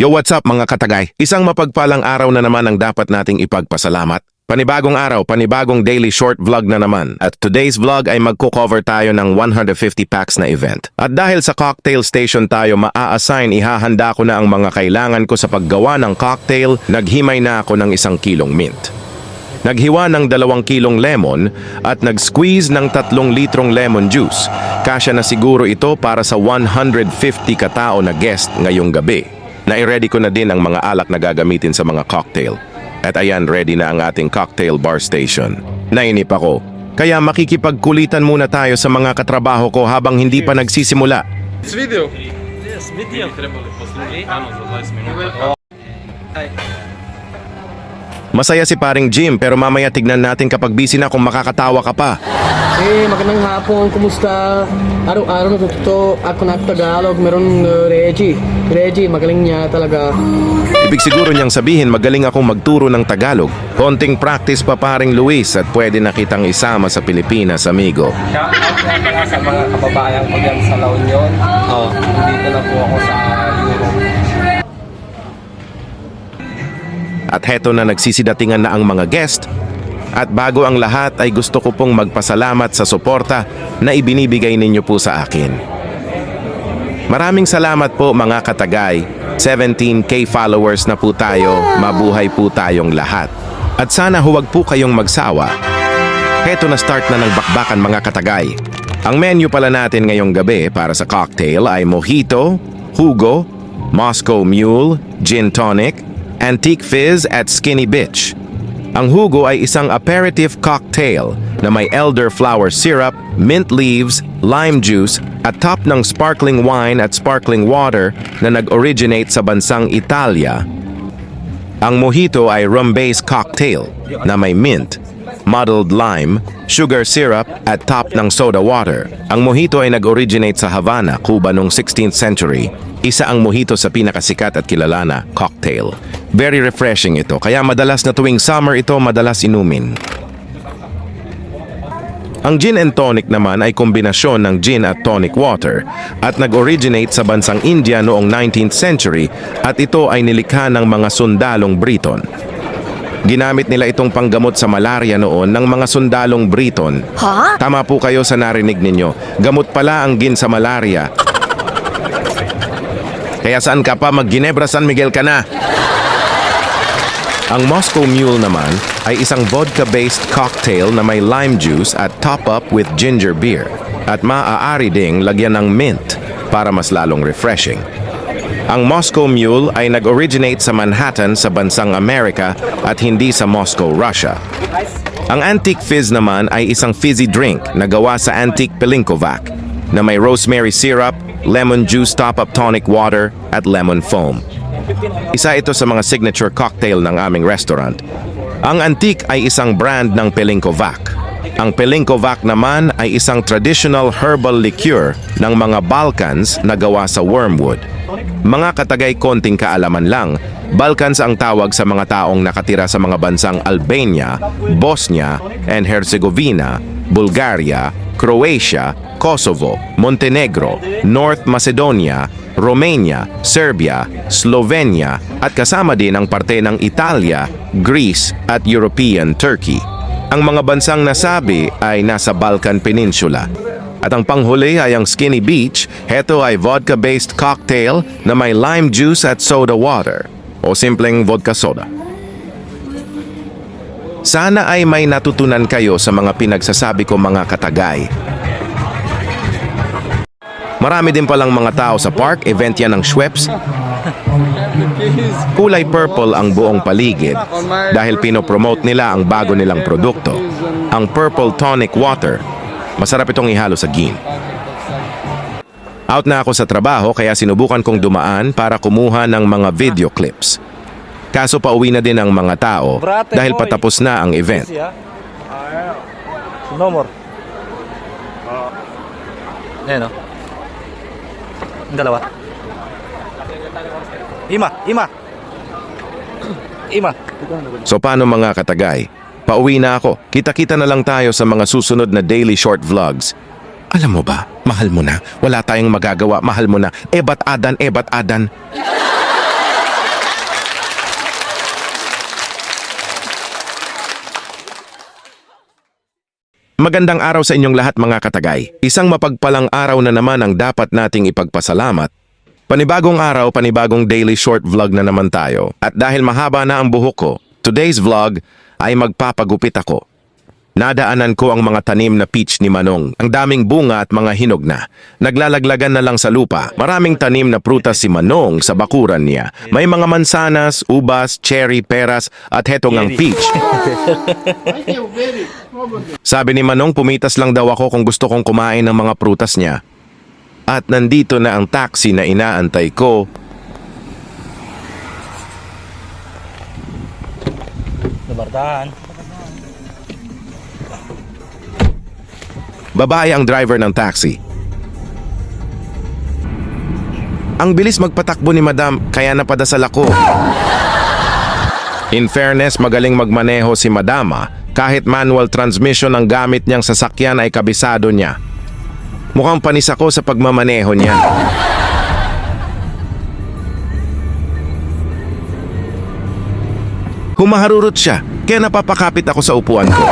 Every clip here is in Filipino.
Yo, what's up mga katagay? Isang mapagpalang araw na naman ang dapat nating ipagpasalamat. Panibagong araw, panibagong daily short vlog na naman. At today's vlog ay magko-cover tayo ng 150 packs na event. At dahil sa cocktail station tayo maa-assign, ihahanda ko na ang mga kailangan ko sa paggawa ng cocktail, naghimay na ako ng 1 kilong mint. Naghiwa ng 2 kilong lemon at nag-squeeze ng 3 litrong lemon juice. Kasya na siguro ito para sa 150 katao na guest ngayong gabi. Nai-ready ko na din ang mga alak na gagamitin sa mga cocktail. At ayan, ready na ang ating cocktail bar station. Nainip ako, kaya makikipagkulitan muna tayo sa mga katrabaho ko habang hindi pa nagsisimula. С видео? Yes, video. Trebali poslužiti Anu za 20 minuta. Masaya si paring Jim pero mamaya tignan natin kapag busy na kung makakatawa ka pa. Magandang hapon, kumusta? Araw-araw natututo ako ng Tagalog. Meron Reggie. Reggie, magaling niya talaga. Ibig siguro niyang sabihin magaling akong magturo ng Tagalog. Konting practice pa paring Luis at pwede na kitang isama sa Pilipinas, amigo. Shoutout sa mga kababayan ko dyan sa La Union. Dito na po ako sa Europe. At heto na nagsisidatingan na ang mga guest. At bago ang lahat ay gusto ko pong magpasalamat sa suporta na ibinibigay ninyo po sa akin. Maraming salamat po mga katagay. 17K followers na po tayo. Mabuhay po tayong lahat. At sana huwag po kayong magsawa. Heto na start na ng bakbakan mga katagay. Ang menu pala natin ngayong gabi para sa cocktail ay mojito, hugo, Moscow Mule, gin tonic, Antique Fizz at Skinny Bitch. Ang hugo ay isang aperitif cocktail na may elderflower syrup, mint leaves, lime juice at top ng sparkling wine at sparkling water na nag-originate sa bansang Italia. Ang mojito ay rum-based cocktail na may mint, muddled lime, sugar syrup at top ng soda water. Ang mojito ay nag-originate sa Havana, Cuba noong 16th century. Isa ang mojito sa pinakasikat at kilala na cocktail. Very refreshing ito, kaya madalas na tuwing summer ito madalas inumin. Ang gin and tonic naman ay kombinasyon ng gin at tonic water at nag-originate sa bansang India noong 19th century at ito ay nilikha ng mga sundalong Briton. Ginamit nila itong panggamot sa malaria noon ng mga sundalong Briton. Tama po kayo sa narinig ninyo, gamot pala ang gin sa malaria. Kaya saan ka pa mag-Ginebra San Miguel ka na? Ang Moscow Mule naman ay isang vodka-based cocktail na may lime juice at top up with ginger beer. At maaari ding lagyan ng mint para mas lalong refreshing. Ang Moscow Mule ay nag-originate sa Manhattan sa bansang Amerika at hindi sa Moscow, Russia. Ang Antique Fizz naman ay isang fizzy drink na gawa sa Antique Pelinkovac na may rosemary syrup, lemon juice top-up tonic water at lemon foam. Isa ito sa mga signature cocktail ng aming restaurant. Ang Antique ay isang brand ng Pelinkovac. Ang Pelinkovac naman ay isang traditional herbal liqueur ng mga Balkans na gawa sa wormwood. Mga katagay konting kaalaman lang, Balkans ang tawag sa mga taong nakatira sa mga bansang Albania, Bosnia and Herzegovina, Bulgaria, Croatia, Kosovo, Montenegro, North Macedonia, Romania, Serbia, Slovenia at kasama din ang parte ng Italia, Greece at European Turkey. Ang mga bansang nasabi ay nasa Balkan Peninsula. At ang panghuli ay ang Skinny Beach. Heto ay vodka-based cocktail na may lime juice at soda water o simpleng vodka soda. Sana ay may natutunan kayo sa mga pinagsasabi ko mga katagay. Marami din palang mga tao sa park, event yan ng Schweppes. Kulay purple ang buong paligid dahil pinopromote nila ang bago nilang produkto, ang Purple Tonic Water. Masarap itong ihalo sa gin. Out na ako sa trabaho kaya sinubukan kong dumaan para kumuha ng mga video clips. Kaso pauwi na din ang mga tao dahil patapos na ang event. Nomor. Ayan o. Ang dalawa. Ima. So paano mga katagay? Pauwi na ako. Kita-kita na lang tayo sa mga susunod na daily short vlogs. Alam mo ba, mahal mo na. Wala tayong magagawa, mahal mo na. Ebat adan. Magandang araw sa inyong lahat mga katagay. Isang mapagpalang araw na naman ang dapat nating ipagpasalamat. Panibagong araw, panibagong daily short vlog na naman tayo. At dahil mahaba na ang buhok ko, today's vlog ay magpapagupit ako. Nadaanan ko ang mga tanim na peach ni Manong. Ang daming bunga at mga hinog na. Naglalaglagan na lang sa lupa. Maraming tanim na prutas si Manong sa bakuran niya. May mga mansanas, ubas, cherry, peras at hetong ang peach. Sabi ni Manong, pumitas lang daw ako kung gusto kong kumain ng mga prutas niya. At nandito na ang taxi na inaantay ko. Babae ang driver ng taxi. Ang bilis magpatakbo ni Madam, kaya napadasal ako. In fairness, magaling magmaneho si Madama. Kahit manual transmission ang gamit niyang sasakyan ay kabisado niya. Mukhang panis ako sa pagmamaneho niya. Humaharurot siya, kaya napapakapit ako sa upuan ko.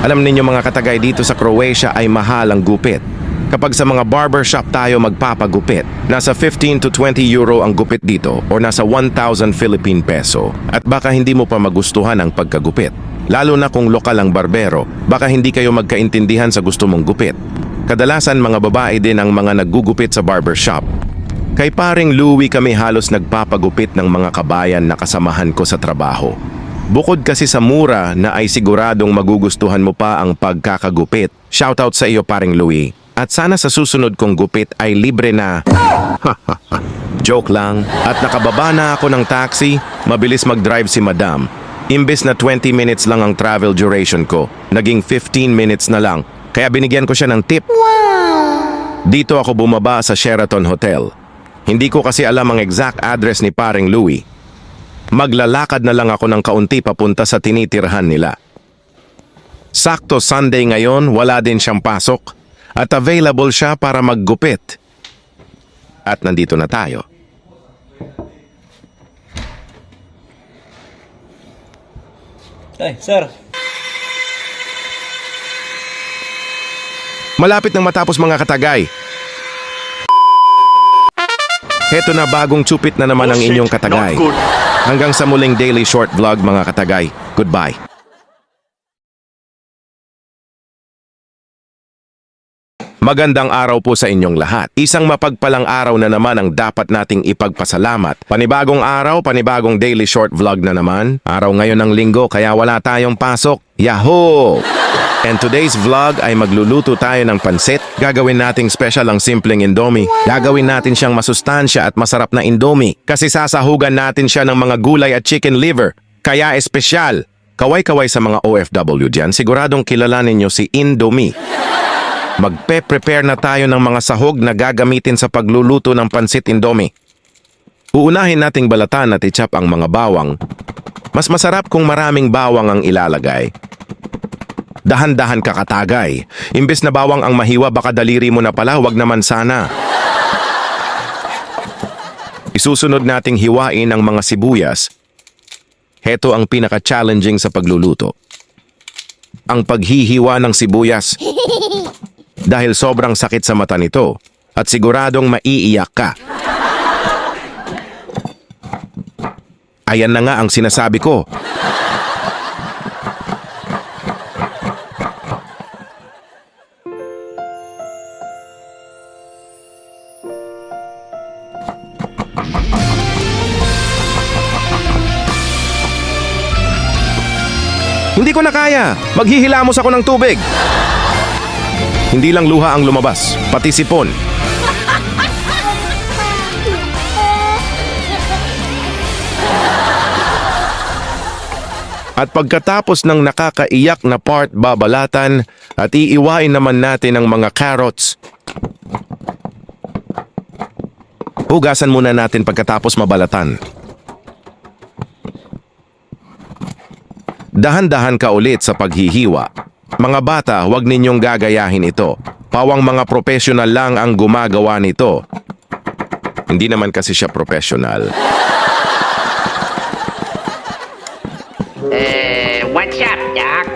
Alam ninyo mga katagay, dito sa Croatia ay mahal ang gupit. Kapag sa mga barbershop tayo magpapagupit, nasa 15 to 20 euro ang gupit dito o nasa 1,000 Philippine peso. At baka hindi mo pa magustuhan ang pagkagupit. Lalo na kung lokal ang barbero, baka hindi kayo magkaintindihan sa gusto mong gupit. Kadalasan mga babae din ang mga naggugupit sa barbershop. Kay paring Louie kami halos nagpapagupit ng mga kabayan na kasamahan ko sa trabaho. Bukod kasi sa mura na ay siguradong magugustuhan mo pa ang pagkakagupit. Shoutout sa iyo paring Louie. At sana sa susunod kong gupit ay libre na. Joke lang. At nakababa na ako ng taxi, mabilis mag-drive si Madam. Imbes na 20 minutes lang ang travel duration ko, naging 15 minutes na lang. Kaya binigyan ko siya ng tip. Dito ako bumaba sa Sheraton Hotel. Hindi ko kasi alam ang exact address ni paring Louie. Maglalakad na lang ako ng kaunti papunta sa tinitirhan nila. Sakto Sunday ngayon, wala din siyang pasok at available siya para maggupit. At nandito na tayo. Ay, sir. Malapit nang matapos mga katagay. Heto na, bagong tsupit na naman ang inyong katagay. Hanggang sa muling daily short vlog mga katagay. Goodbye. Magandang araw po sa inyong lahat. Isang mapagpalang araw na naman ang dapat nating ipagpasalamat. Panibagong araw, panibagong daily short vlog na naman. Araw ngayon ng linggo kaya wala tayong pasok. Yahoo! And today's vlog ay magluluto tayo ng pansit. Gagawin nating special ang simpleng indomie. Gagawin natin siyang masustansya at masarap na indomie. Kasi sasahugan natin siya ng mga gulay at chicken liver. Kaya espesyal. Kaway-kaway sa mga OFW dyan, siguradong kilala ninyo si Indomie. Magpe-prepare na tayo ng mga sahog na gagamitin sa pagluluto ng pansit indomie. Uunahin nating balatan at i-chop ang mga bawang. Mas masarap kung maraming bawang ang ilalagay. Dahan-dahan kakatagay. Imbes na bawang ang mahiwa, baka daliri mo na pala, wag naman sana. Isusunod nating hiwain ang mga sibuyas. Heto ang pinaka-challenging sa pagluluto. Ang paghihiwa ng sibuyas. Dahil sobrang sakit sa mata nito at siguradong maiiyak ka. Ayan na nga ang sinasabi ko. Hindi ko na kaya. Maghihilamos ako ng tubig. Hindi lang luha ang lumabas, pati sipon. At pagkatapos ng nakakaiyak na part, babalatan at iiwain naman natin ang mga carrots. Hugasan muna natin pagkatapos mabalatan. Dahan-dahan ka ulit sa paghihiwa. Mga bata, huwag ninyong gagayahin ito. Pawang mga professional lang ang gumagawa nito. Hindi naman kasi siya professional. What's up, Doc?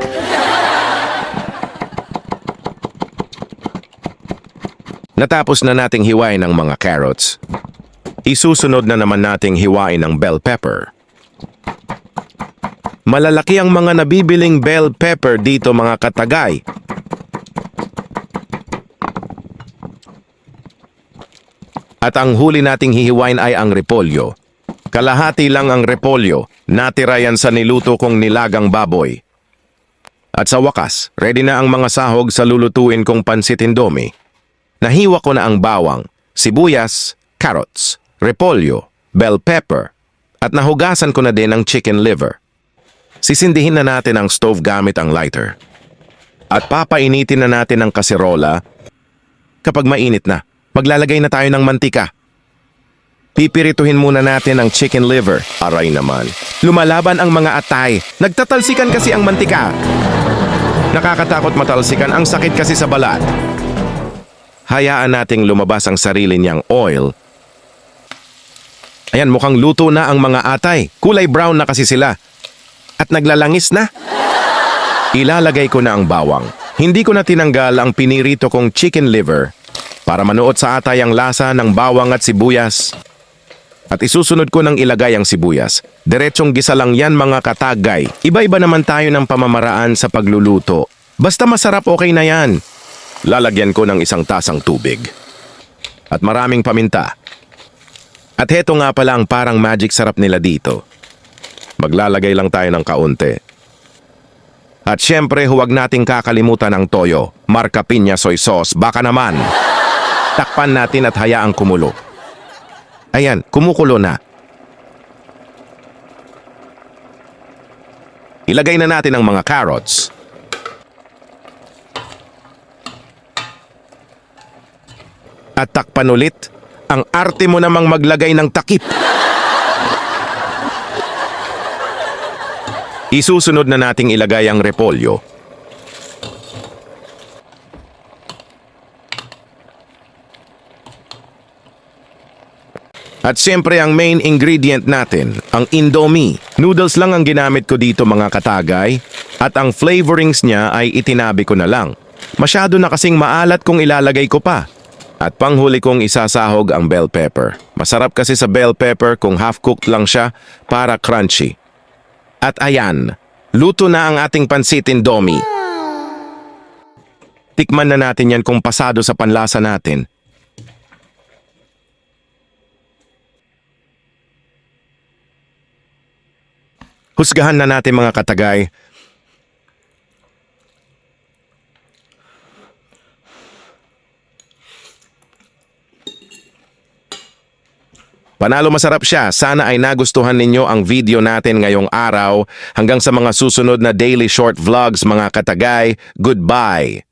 Natapos na nating hiwain ang mga carrots. Isusunod na naman nating hiwain ang bell pepper. Malalaki ang mga nabibiling bell pepper dito mga katagay. At ang huli nating hihiwain ay ang repolyo. Kalahati lang ang repolyo, natira yan sa niluto kong nilagang baboy. At sa wakas, ready na ang mga sahog sa lulutuin kong pansit indomie. Nahiwa ko na ang bawang, sibuyas, carrots, repolyo, bell pepper, at nahugasan ko na din ang chicken liver. Sisindihin na natin ang stove gamit ang lighter. At papainitin na natin ang kaserola. Kapag mainit na, maglalagay na tayo ng mantika. Pipirituhin muna natin ang chicken liver. Aray naman. Lumalaban ang mga atay. Nagtatalsikan kasi ang mantika. Nakakatakot matalsikan, ang sakit kasi sa balat. Hayaan nating lumabas ang sarili niyang oil. Ayan, mukhang luto na ang mga atay. Kulay brown na kasi sila. At naglalangis na. Ilalagay ko na ang bawang. Hindi ko na tinanggal ang pinirito kong chicken liver para manuot sa atay ang lasa ng bawang at sibuyas. At isusunod ko ng ilagay ang sibuyas. Diretsong gisa lang yan mga katagay. Iba-iba naman tayo ng pamamaraan sa pagluluto. Basta masarap, okay na yan. Lalagyan ko ng isang tasang tubig. At maraming paminta. At heto nga pala ang parang magic sarap nila dito. Maglalagay lang tayo ng kaunti. At syempre huwag nating kakalimutan ang toyo. Marca Piña soy sauce, baka naman. Takpan natin at hayaang kumulo. Ayan, kumukulo na. Ilagay na natin ang mga carrots. At takpan ulit. Ang arte mo namang maglagay ng takip. Isusunod na nating ilagay ang repolyo. At siyempre ang main ingredient natin, ang indomie. Noodles lang ang ginamit ko dito mga katagay. At ang flavorings niya ay itinabi ko na lang. Masyado na kasing maalat kung ilalagay ko pa. At panghuli kong isasahog ang bell pepper. Masarap kasi sa bell pepper kung half-cooked lang siya para crunchy. At ayan, luto na ang ating pansit indomie. Tikman na natin yan kung pasado sa panlasa natin. Husgahan na natin mga katagay. Panalo masarap siya. Sana ay nagustuhan ninyo ang video natin ngayong araw. Hanggang sa mga susunod na daily short vlogs mga katagay. Goodbye!